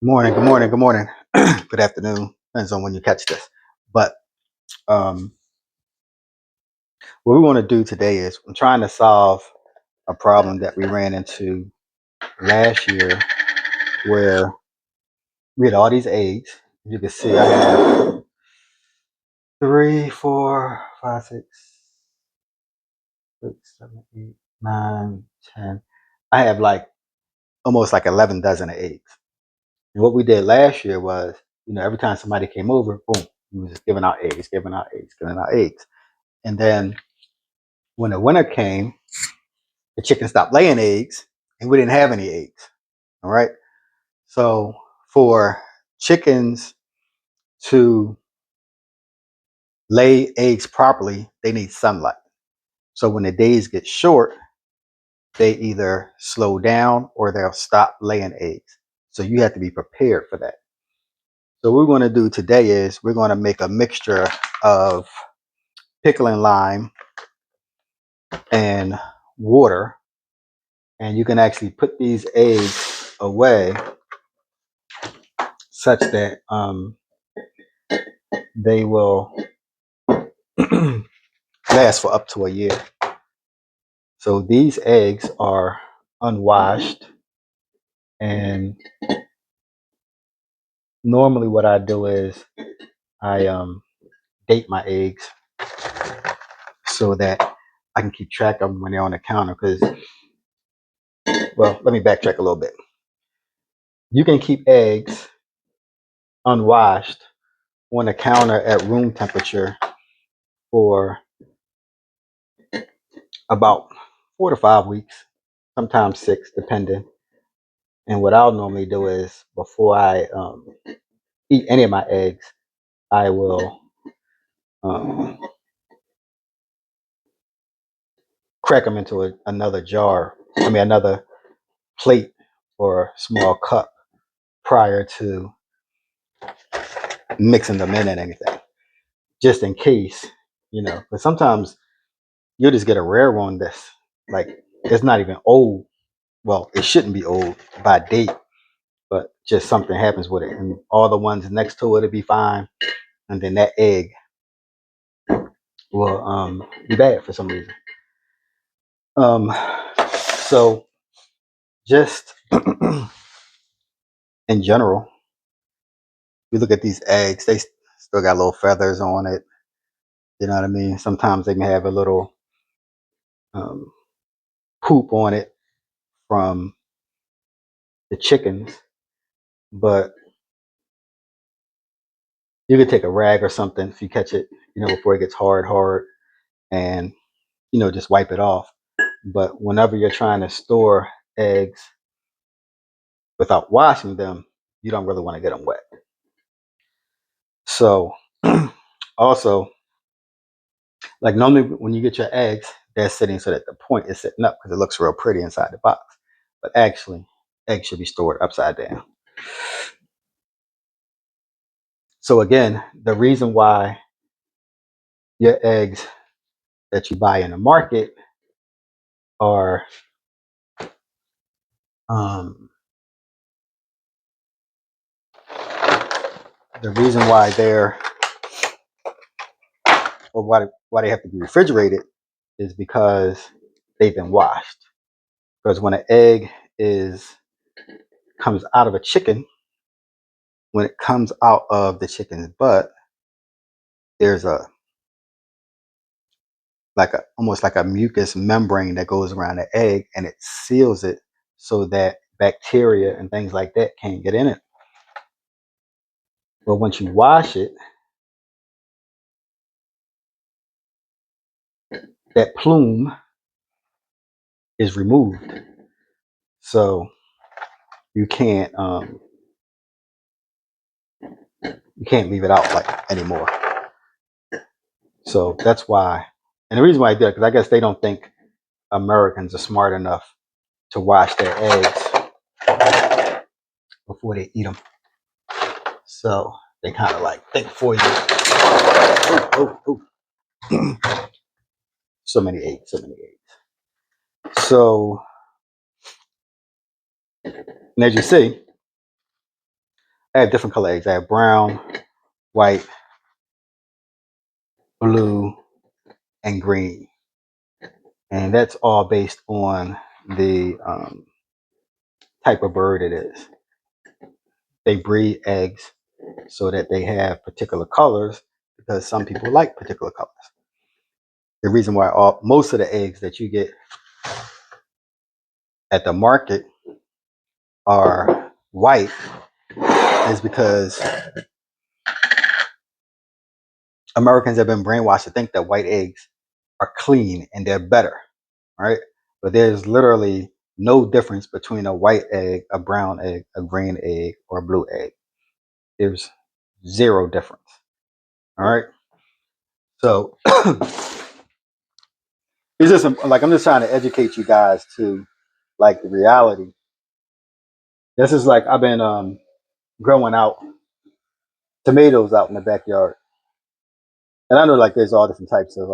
Good morning, good morning, good afternoon. Depends on when you catch this. But um, what we want to do today is I'm trying to solve a problem that we ran into last year where we had all these eggs. You can see I have three, four, five, six, seven, 8, 9, 10. I have like almost like 11 dozen of eggs. And what we did last year was, every time somebody came over, boom, we was just giving out eggs, giving out eggs, giving out eggs. And then when the winter came, the chicken stopped laying eggs and we didn't have any eggs. All right. So for chickens to lay eggs properly, they need sunlight. So when the days get short, they either slow down or they'll stop laying eggs. So you have to be prepared for that. So what we're going to do today is we're going to make a mixture of pickle and lime and water. And you can actually put these eggs away such that they will last for up to a year. So these eggs are unwashed, and normally what I do is I date my eggs so that I can keep track of them when they're on the counter. Because, well, let me backtrack a little bit. You can keep eggs unwashed on the counter at room temperature for about 4 to 5 weeks, sometimes 6, depending. And what I'll normally do is before I eat any of my eggs, I will um, crack them into another jar. Another plate or small cup prior to mixing them in and anything, just in case, But sometimes you'll just get a rare one that's like it's not even old. Well, it shouldn't be old by date, but just something happens with it, and all the ones next to it'll be fine, and then that egg will be bad for some reason. So just in general, you look at these eggs, they still got little feathers on it. You know what I mean? Sometimes they may have a little um, poop on it from the chickens, but you could take a rag or something if you catch it, before it gets hard, and just wipe it off. But whenever you're trying to store eggs without washing them, you don't really want to get them wet. So also, like normally when you get your eggs, they're sitting so that the point is sitting up because it looks real pretty inside the box. But actually, eggs should be stored upside down. So again, the reason why your eggs that you buy in the market are um, the reason why they're or why they have to be refrigerated is because they've been washed. Because when an egg is comes out of a chicken, when it comes out of the chicken's butt, there's a almost like a mucus membrane that goes around the egg and it seals it so that bacteria and things like that can't get in it. But once you wash it, that plume is removed. So you can't leave it out like anymore. So that's why, and the reason why I did it, because I guess they don't think Americans are smart enough to wash their eggs before they eat them. So they kind of like think for you. Oh. So many eggs, so many eggs. So, and as you see, I have different color eggs. I have brown, white, blue, and green. And that's all based on the type of bird it is. They breed eggs so that they have particular colors because some people like particular colors. The reason why most of the eggs that you get at the market are white is because Americans have been brainwashed to think that white eggs are clean and they're better, right? But there's literally no difference between a white egg, a brown egg, a green egg, or a blue egg. There's zero difference. All right. So it's just like I'm just trying to educate you guys to like the reality. This is like I've been growing out tomatoes out in the backyard, and I know like there's all different types of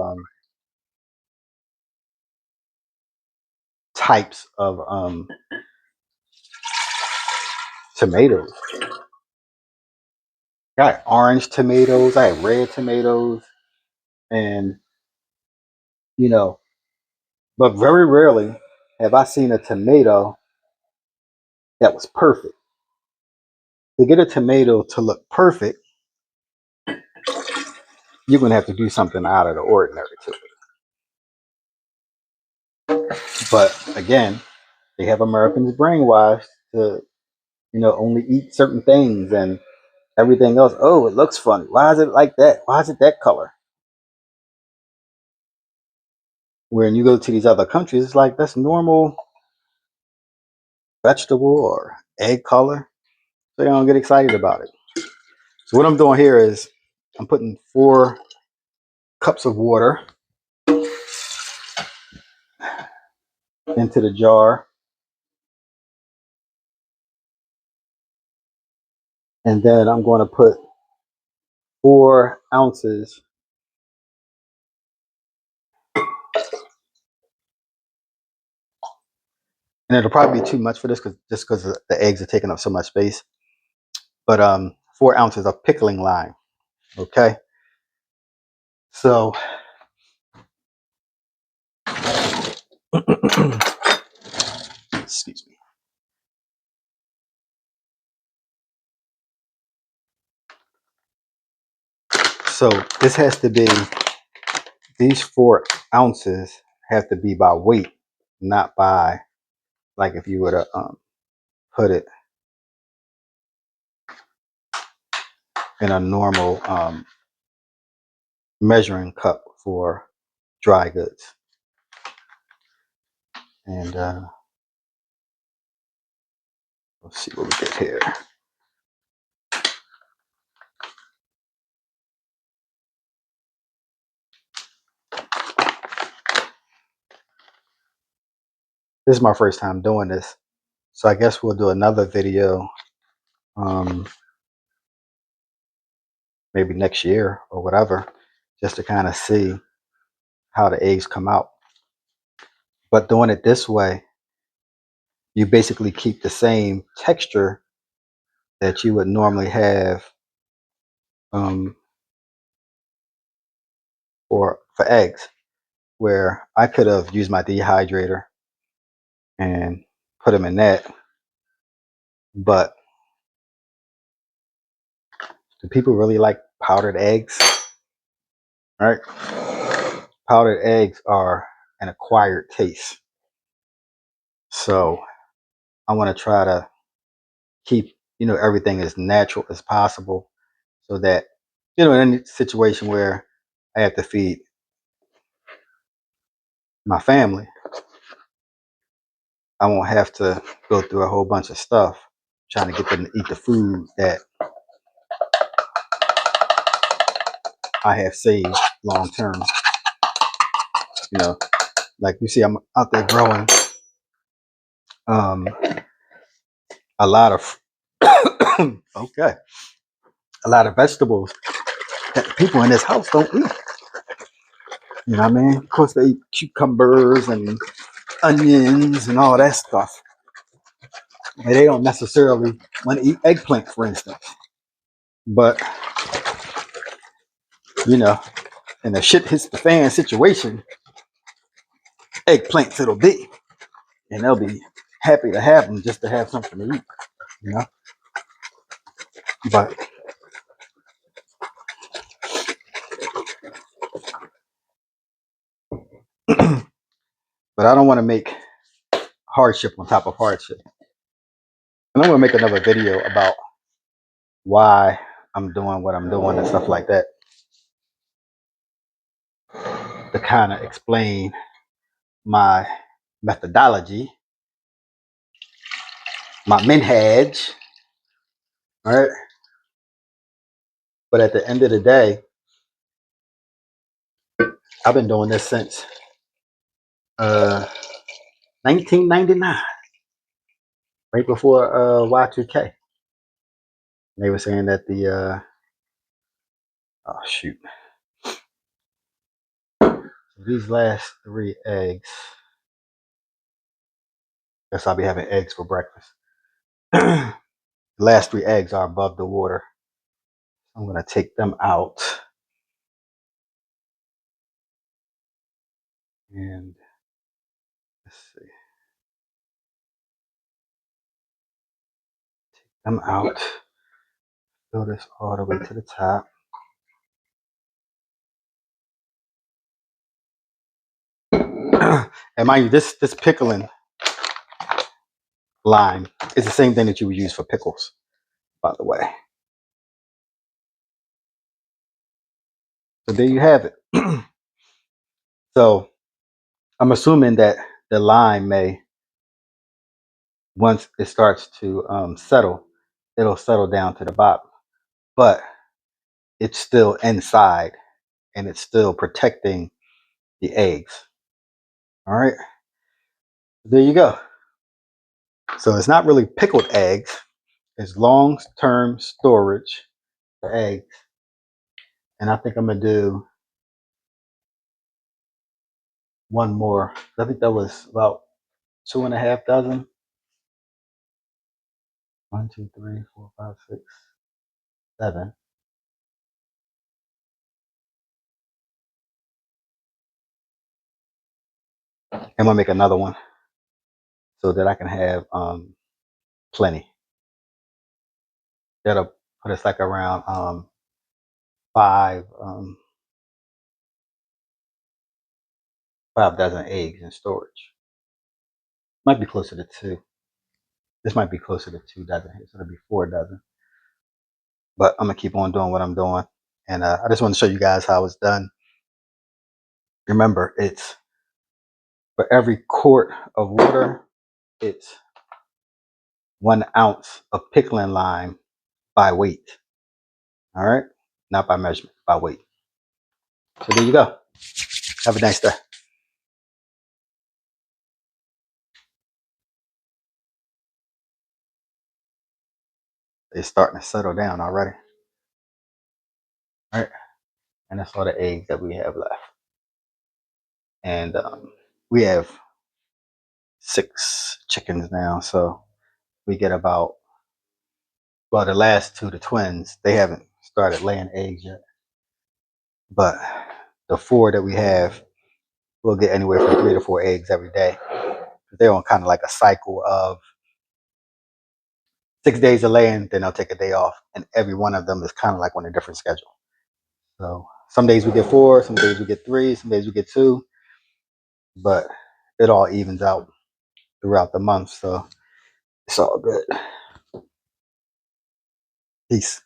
tomatoes. Got orange tomatoes, I have red tomatoes, and you know, but very rarely have I seen a tomato that was perfect. To get a tomato to look perfect, you're gonna have to do something out of the ordinary to it. But again, they have Americans brainwashed to, only eat certain things and everything else. Oh, it looks funny. Why is it like that? Why is it that color? When you go to these other countries, it's like that's normal vegetable or egg color. So they don't get excited about it. So what I'm doing here is I'm putting 4 cups of water into the jar. And then I'm going to put 4 ounces and it'll probably be too much for this because the eggs are taking up so much space. But 4 ounces of pickling lime. Okay. So excuse me. So this has to be these 4 ounces have to be by weight, not by like if you were to put it in a normal measuring cup for dry goods. And let's see what we get here. This is my first time doing this, so I guess we'll do another video maybe next year or whatever, just to kind of see how the eggs come out. But doing it this way, you basically keep the same texture that you would normally have for eggs, where I could have used my dehydrator and put them in that. But do people really like powdered eggs? Right? Powdered eggs are an acquired taste. So I want to try to keep, everything as natural as possible so that, in any situation where I have to feed my family, I won't have to go through a whole bunch of stuff trying to get them to eat the food that I have saved long term. Like you see, I'm out there growing um, a lot of okay, a lot of vegetables that the people in this house don't eat. You know what I mean? Of course, they eat cucumbers and onions and all that stuff. And they don't necessarily want to eat eggplant, for instance. But, you know, in a shit hits the fan situation, eggplants it'll be. And they'll be happy to have them just to have something to eat, you know. But but I don't want to make hardship on top of hardship. And I'm gonna make another video about why I'm doing what I'm doing and stuff like that to kind of explain my methodology, my minhaj, all right? But at the end of the day, I've been doing this since 1999, right before Y2K. They were saying that the oh shoot, these last 3 eggs. Guess I'll be having eggs for breakfast. The last 3 eggs are above the water. I'm gonna take them out and let's see, them out. Fill this all the way to the top. And mind you, this pickling lime is the same thing that you would use for pickles, by the way. So there you have it. So I'm assuming that the lime may, once it starts to settle, it'll settle down to the bottom, but it's still inside and it's still protecting the eggs. All right, there you go. So it's not really pickled eggs, it's long-term storage for eggs. And I think I'm gonna do one more. I think that was about 2.5 dozen. 1, 2, 3, 4, 5, 6, 7. I'm gonna make another one so that I can have plenty. That'll put us like around 5 5 dozen eggs in storage. Might be closer to 2. This might be closer to 2 dozen here, so it'll be 4 dozen. But I'm gonna keep on doing what I'm doing, and I just want to show you guys how it's done. Remember, it's for every quart of water, it's 1 ounce of pickling lime by weight. All right, not by measurement, by weight. So there you go. Have a nice day. It's starting to settle down already. All right, and that's all the eggs that we have left. And we have 6 chickens now, so we get about, well, the last 2, the twins, they haven't started laying eggs yet. But the 4 that we have, we'll get anywhere from 3 to 4 eggs every day. They're on kind of like a cycle of 6 days of laying, then they'll take a day off. And every one of them is kind of like on a different schedule. So some days we get 4, some days we get 3, some days we get 2, but it all evens out throughout the month. So it's all good. Peace.